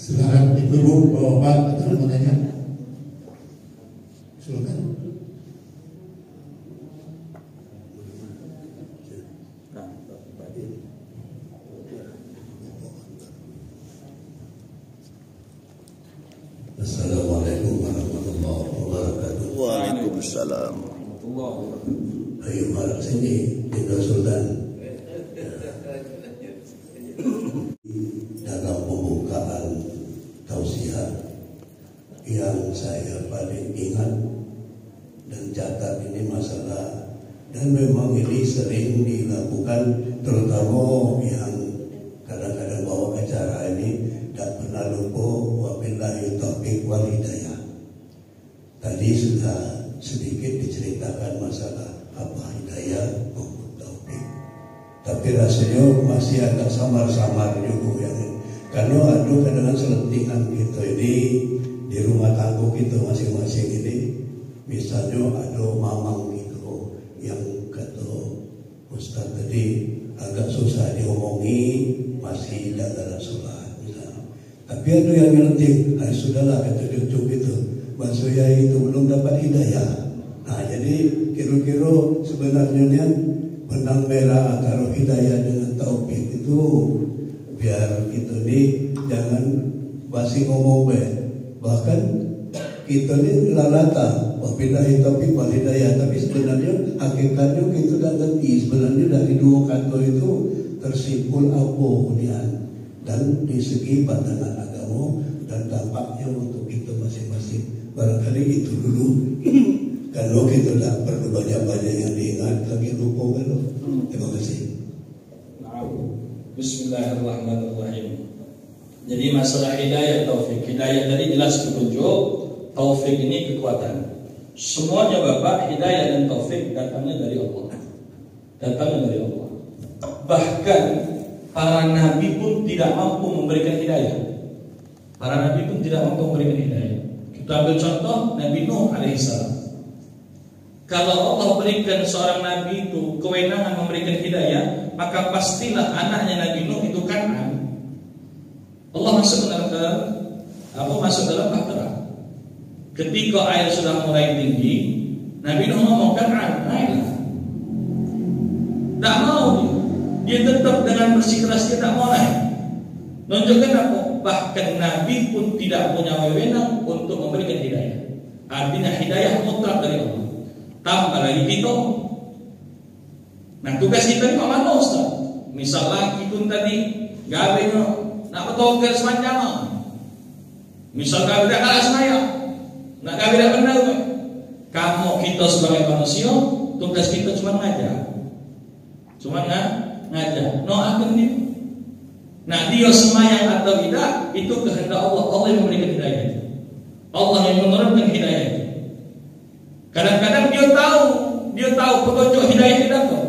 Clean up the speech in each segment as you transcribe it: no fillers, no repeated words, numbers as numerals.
Silakan ibu-ibu, bapak-bapak, atau mau tanya? Silakan. Assalamualaikum warahmatullahi wabarakatuh. Waalaikumsalam. Ayo malam sini tinggal Sultan. Dalam pembukaan tausiah yang saya paling ingat dan catat ini masalah, dan memang ini sering dilakukan, terutama yang kadang-kadang bawa acara ini tak pernah lupa, wabillahi taufiq wal hidayah. Tadi sudah sedikit diceritakan masalah apa hidayah maupun taufik, tapi rasanya masih agak samar-samar juga yang karena ada kadang-kadang selentingan gitu ini di rumah tangga kita masing-masing ini. Misalnya ada mamang gitu yang kata Ustaz tadi agak susah diomongi, masih dalam sholat misalnya. Tapi ada yang ngerti, sudahlah kata cucu gitu, Mas Soya itu belum dapat hidayah. Nah jadi kira-kira sebenarnya benang merah antara hidayah dengan taufik itu biar kita ini jangan basi ngomong bahkan kita ini lalata wabillahi taufiq wal hidayah, tapi sebenarnya hakikatnya kita tidak ngerti sebenarnya dari dua kata itu tersimpul apa kemudian, dan di segi pandangan agama dan dampaknya untuk kita masing-masing. Barangkali itu dulu. Kalau kita tidak perlu banyak-banyak yang diingat lagi lupa kan. Terima kasih. Bismillahirrahmanirrahim. Jadi masalah hidayah taufik, hidayah tadi jelas petunjuk, taufik ini kekuatan. Semuanya Bapak, hidayah dan taufik datangnya dari Allah. Datangnya dari Allah. Bahkan para nabi pun tidak mampu memberikan hidayah. Para nabi pun tidak mampu memberikan hidayah. Kita ambil contoh Nabi Nuh alaihissalam. Kalau Allah berikan seorang nabi itu kewenangan memberikan hidayah, maka pastilah anaknya Nabi Nuh itu Kan'an. Allah masuk dalam bahtera. Ketika air sudah mulai tinggi, Nabi Nuh ngomong Kan'an, naiklah. Tak mau dia tetap dengan bersikeras dia tak mau naik. Menunjukkan apa? Bahkan Nabi pun tidak punya wewenang untuk memberikan hidayah. Artinya hidayah mutlak dari Allah. Tambah lagi kita. Nah tugas kita ini mana Ustaz? Misal lagi pun tadi gawe nak bertokel sepanjang. Misal gawe tak kalah semaya, nak gawe tak benar. Kamu kita sebagai manusia, tugas kita cuma ngajar. Cuma ngajar. No akan dia. Nah dia semayang atau tidak itu kehendak Allah. Allah yang memberikan hidayah itu. Allah yang menurunkan hidayah itu. Kadang-kadang dia tahu petunjuk hidayah itu datang,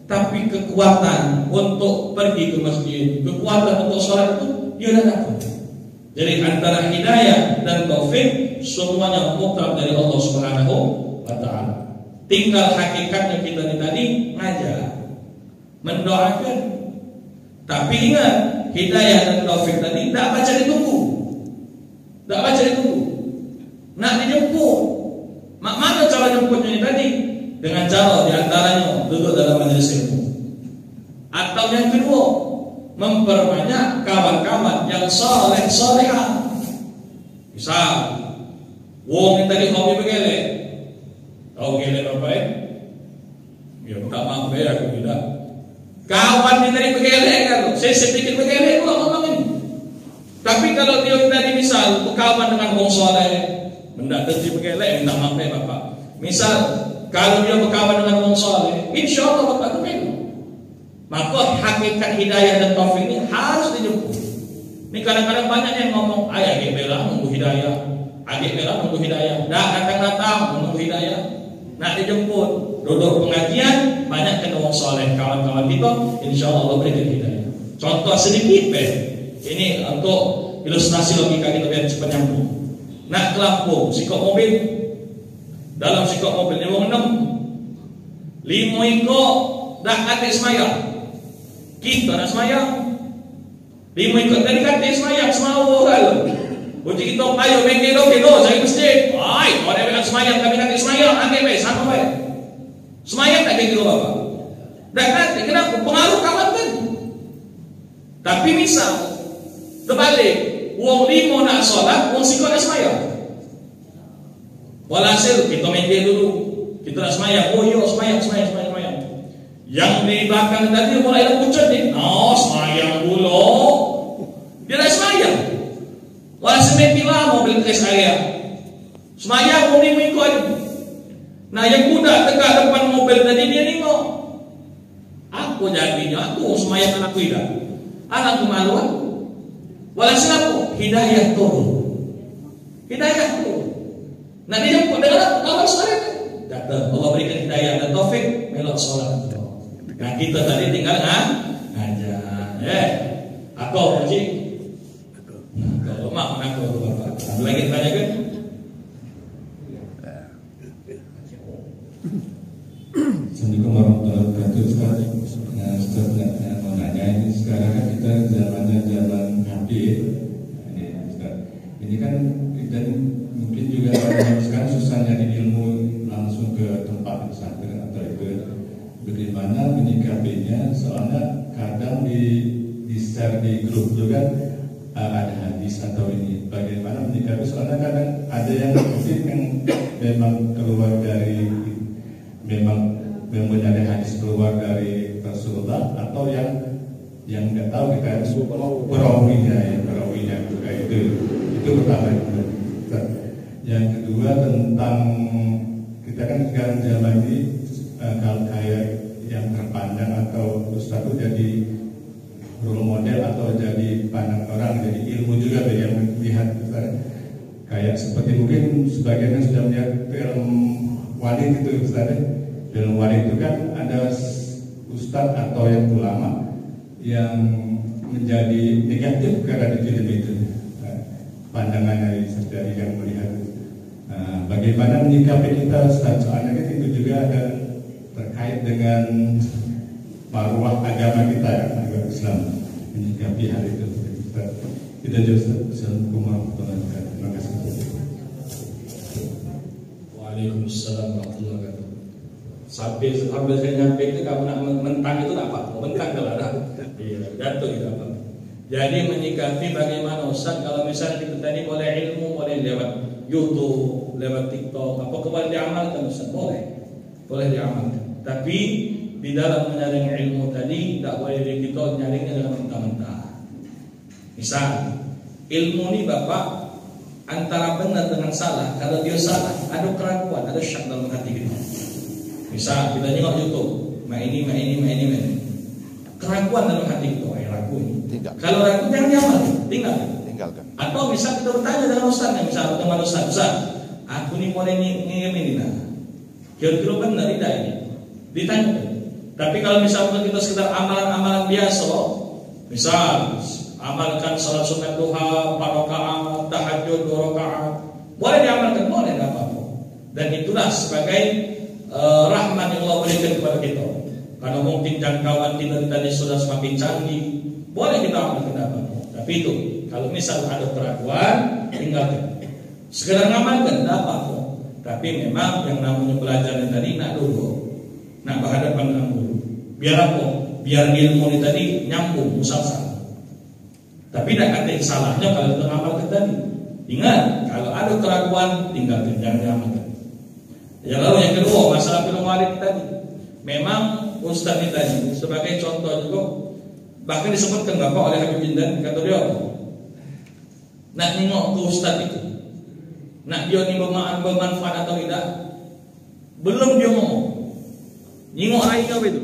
tapi kekuatan untuk pergi ke masjid, kekuatan untuk sholat itu dia tidak dapat. Jadi antara hidayah dan taufik semuanya mutlak dari Allah Subhanahu wa taala. Tinggal hakikatnya kita tadi ngajar, mendoakan. Tapi ingat, hidayah dan taufik tadi tidak baca ditunggu. Tidak baca ditunggu. Nak dijemput. Mana cara jemputnya ini tadi? Dengan cara diantaranya duduk dalam majelis ilmu. Atau yang kedua, memperbanyak kawan-kawan yang saleh-salehah. Misal, wong yang tadi hobi begelek. Tahu gelek apa ya? Ya tak mampu ya aku tidak. Kawan yang tadi begelek kan, saya sedikit begelek kok ngomong ini. Tapi kalau dia tadi misal berkawan dengan wong saleh, benda terjadi begelek minta maaf ya Bapak. Misal kalau dia berkawan dengan wong saleh, insya Allah Bapak terima. Maka hakikat hidayah dan taufik ini harus dijemput. Ini kadang-kadang banyak yang ngomong, adik bela nunggu hidayah, adik bela nunggu hidayah, dah datang-datang nunggu hidayah. Nak dijemput, duduk pengajian, banyak kena wong saleh, kawan-kawan kita, insya Allah berikan hidayah. Contoh sedikit ini untuk ilustrasi logika kita biar cepat nyambung. Nak ke Lampung, sikok mobil. Dalam sikok mobil ni wong 6. 5 ikut dah atik semayang. Kita nak semayang. Di mau ikut tadi kata semayang semau kalau. Uji kita ayo mengkilo saya masjid. Ai, orang yang semayang kami kata semayang, angkat baik sama baik. Semayang tak kira Bapak. Dan nanti kenapa pengaruh kawan kan? Tapi misal terbalik, wong limo nak sholat, wong siko nak semayang. Walhasil kita mengkilo dulu, kita nak semayang. Oh iya semayang. Yang di belakang tadi mulai pucat ni. Oh semayang dulu. Dia nak semayang. Walhasil mengkilo mobil tes saya. Semayang wong limo ikut. Nah yang budak tegak depan mobil tadi dia nengok. Aku jadinya aku semayang anakku tidak. Anakku maluan. Walhasil aku hidayah turun. Nah dia jemput dengan aku kawan sholat. Kata Allah berikan hidayah dan taufik melok sholat. Nah kita tadi tinggal ngajar. Aku Haji. Nah kalau mak aku Bapak. Lagi tanya kan? Assalamualaikum warahmatullahi wabarakatuh. Ustaz mau nanya, ini sekarang kan kita zamannya zaman HP. Ini kan dan mungkin juga sekarang susah nyari ilmu langsung ke tempat pesantren atau itu. Bagaimana menyikapinya? Soalnya kadang di share di grup juga ada hadis atau ini. Bagaimana menyikapi? Soalnya kadang ada yang mungkin yang memang keluar dari memang ada hadis keluar dari Rasulullah atau yang nggak tahu kita perawinya juga itu pertama. Yang kedua tentang kita kan sekarang zaman ini kalau kayak yang terpandang atau ustaz itu jadi role model atau jadi pandang orang, jadi ilmu juga bagi yang melihat kayak seperti mungkin sebagian yang sudah melihat film Walid itu ustaz. Film Walid itu kan ada ustaz atau yang ulama yang menjadi negatif karena di film itu pandangan dari yang melihat. Bagaimana menyikapi kita Ustaz? Soalnya kan itu juga ada terkait dengan maruah agama kita ya, agama Islam, menyikapi hal itu. Kita juga Assalamualaikum warahmatullahi wabarakatuh. Terima kasih. Waalaikumsalam warahmatullahi wabarakatuh. Sambil saya nyampe itu kamu nak mentang itu tak apa, mentang kalau ada. Iya, jatuh itu apa. Jadi menyikapi bagaimana Ustaz kalau misalnya kita tadi boleh ilmu, boleh lewat YouTube, lewat TikTok, apa boleh diamalkan Ustaz? Boleh diamalkan. Tapi di dalam menyaring ilmu tadi tak boleh kita nyaringnya dengan mentah-mentah. Misal ilmu ini Bapak antara benar dengan salah. Kalau dia salah, ada keraguan, ada syak dalam hati kita. Misal kita tengok YouTube, ini. Keraguan dalam hati kita, ragu ini. Kalau ragu jangan diamalkan, tinggalkan. Atau misal kita bertanya dengan ustaznya, misal teman ustaz, aku ni boleh ngirim ini lah. Kira-kira benar tidak ini? Ditanya. Tapi kalau misalnya kita sekedar amalan-amalan biasa, misal amalkan salat sunat duha 4 rakaat, tahajud 2 rakaat, boleh diamalkan, boleh tidak apa-apa. Dan itulah sebagai rahmat yang Allah berikan kepada kita. Karena mungkin jangkauan kita tadi sudah semakin canggih, boleh kita amalkan apa. Tapi itu kalau misal ada keraguan, tinggalkan. Sekedar ngamalkan, tidak apa-apa. Tapi memang yang namanya belajar tadi nak dulu, nak berhadapan dengan guru. Biar apa? Biar ilmu ini tadi nyambung, musafsah. Tapi tidak kata salahnya kalau kita ngamalkan tadi. Ingat, kalau ada keraguan, tinggalkan, jangan diamalkan. Yang lalu yang kedua, masalah film Walid tadi. Memang Ustaz ini tadi sebagai contoh juga, bahkan disebutkan Bapak oleh Habib Jindan, kata dia apa? Nak nengok ke Ustaz itu, nak dia ni bermanfaat atau tidak, belum dia ngomong. Nengok rainya apa itu?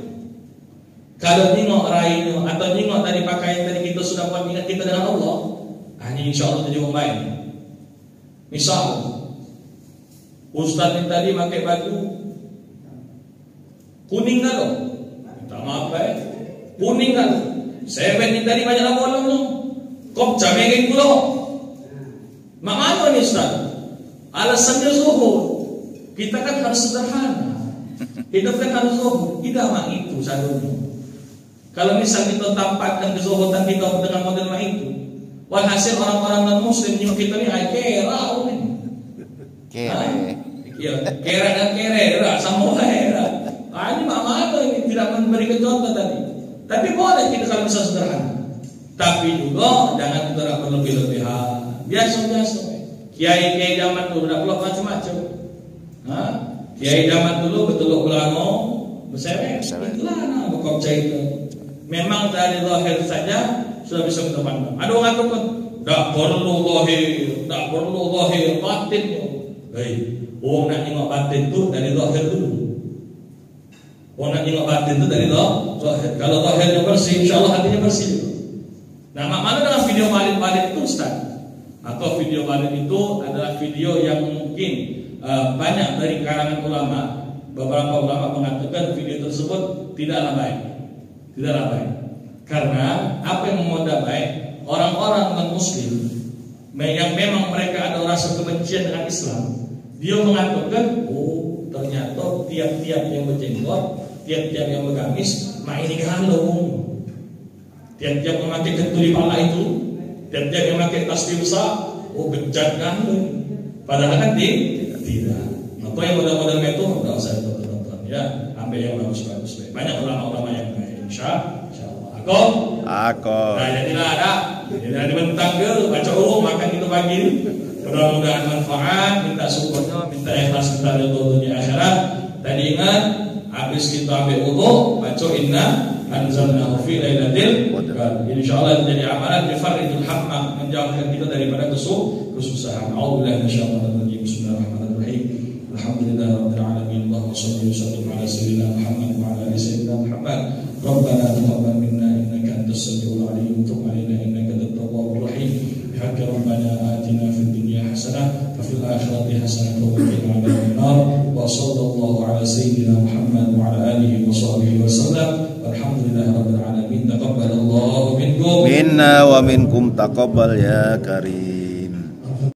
Kalau nengok rainya atau nengok tadi pakaian tadi kita sudah buat ingat kita dengan Allah, hanya insya Allah jadi orang baik. Misal Ustaz ini tadi pakai baju kuning kan? Minta maaf kuning kan? Saya ini tadi banyak lah bolong tu. Kop camegin pulau. Makanya ni Ustaz, alasannya zuhud. Kita kan harus sederhana. Hidup kan harus zuhud. Tidak mak itu selalunya. Kalau misal kita tampakkan kezuhudan kita dengan model itu, walhasil orang-orang non muslim juga kita ni kera ini. Kera dan kera sama kera. Ini apa ini tidak memberikan contoh tadi. Tapi boleh kita kalau bisa sederhana. Tapi juga jangan kita berlebih-lebihan. Biasa-biasa. Kiai zaman dulu tidak perlu macam-macam. Kiai zaman dulu betul ulama berseret. Itulah bokap itu. Memang dari zahir saja sudah bisa kita pandang. Ada orang katakan tidak perlu zahir, batin. Orang nak tengok batin tu dari zahir dulu. Orang nak tengok batin tu dari zahir. Kalau zahirnya bersih, insya Allah hatinya bersih. Nah, mana dalam video valid itu Ustaz? Atau video valid itu adalah video yang mungkin banyak dari kalangan ulama. Beberapa ulama mengatakan video tersebut tidaklah baik. Tidaklah baik. Karena apa yang memoda baik? Orang-orang non-muslim yang memang mereka ada rasa kebencian dengan Islam, dia mengatakan, oh ternyata tiap-tiap yang berjenggot, tiap-tiap yang bergamis, ini galung. Tiap-tiap memakai kenturi pala itu, tiap-tiap yang memakai tasbih besar, oh bejat galung. Padahal kan tidak. Maka yang model-model itu tidak usah ditonton ya, ambil yang bagus-bagus. Banyak ulama-ulama yang baik, insya Allah. Aku. Nah, jadilah ada. Jadi dibentang ke, baca urung makan itu pagi. Mudah-mudahan manfaat, minta syukurnya, minta ikhlas, minta ridho dunia akhirat. Tadi ingat, habis kita ambil wudu, baca inna anzalnahu fi lailatul qadar. Insyaallah jadi amalan bifaridul hamma, menjauhkan kita daripada kesusahan. A'udzubillahi minasyaitonir rajim. Bismillahirrahmanirrahim. Alhamdulillahirabbil alamin. Allahumma shalli wa sallim ala sayyidina Muhammad wa ala ali sayyidina Muhammad. Rabbana taqabbal minna innaka antas samiul alim wa tub alaina innaka antat tawwabur rahim. Bihaqqi rabbana atina fid dunya hasanah wa fil akhirati hasanah wa qina adzaban nar. Wa sallallahu ala sayyidina Muhammad wa ala alihi wa sahbihi wa sallam. Alhamdulillahirabbil alamin. Taqabbalallahu minkum minna wa minkum taqabbal ya karim.